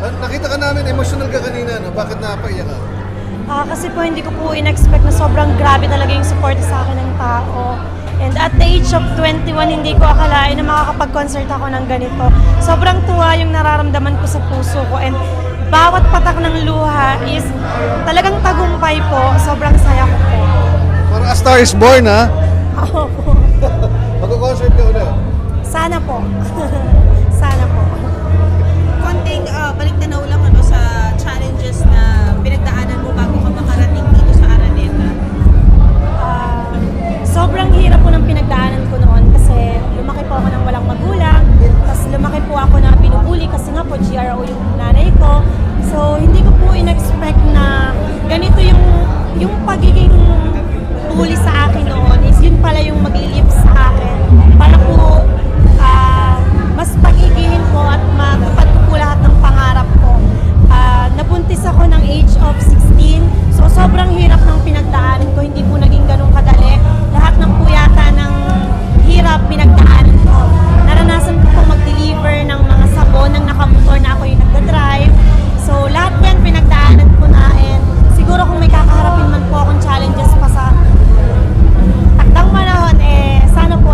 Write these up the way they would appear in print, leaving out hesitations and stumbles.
Nakita ka namin, emotional ka kanina, no? Bakit napaiyak ka? Kasi po hindi ko po in-expect na sobrang grabe talaga yung support sa akin ng tao. And at the age of 21, hindi ko akalain na makakapag-concert ako ng ganito. Sobrang tuwa yung nararamdaman ko sa puso ko. And bawat patak ng luha is talagang tagumpay po. Sobrang saya ko po. Parang A Star is Born, ha? Ako po. Mag-concert ka ulit. Sana po. Sana po. Konting balik tanaw lang ano sa challenges na pinagdaanan mo bago ka makarating dito sa Araneta. Sobrang hirap po ng pinagdaanan ko noon kasi lumaki po ako ng walang magulang. Tapos lumaki po ako na binubuli kasi nga po GRO yung nanay ko. So hindi ko po in-expect na ganito yung pagiging bully sa akin noon is yun pala yung maglilip sa akin. Para po mas pagigihin ko at matupad ko po lahat ng pangarap ko. Nabuntis ako ng age of 16. So sobrang hirap ng pinagdaanan ko. Hindi po naging ganun kadali. Lahat ng puyata ng hirap pinagdaanan ko. Naranasan ko po mag-deliver ng mga sabon ng nakamotor na ako yung nagda-drive. So lahat yan pinagdaanan ko na, and siguro kung may kakaharapin man po akong challenges pa sa takdang panahon, sana po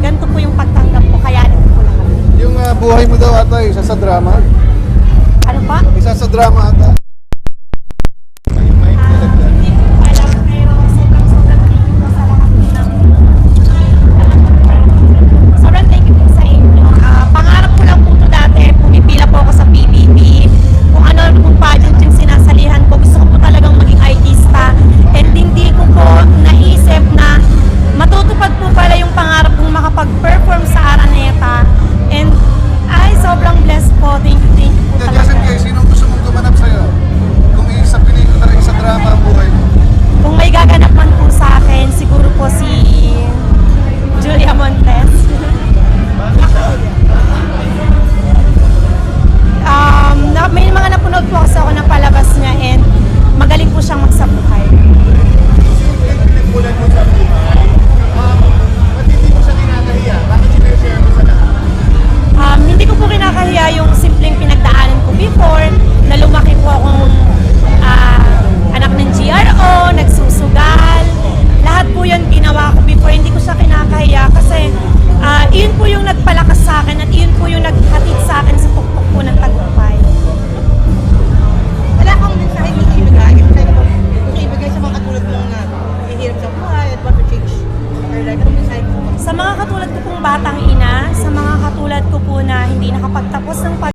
ganito po yung pagtanggap ko, kayanin ko po lahat. Yung buhay mo daw ata, isa sa drama. Ano pa? Isa sa drama ata.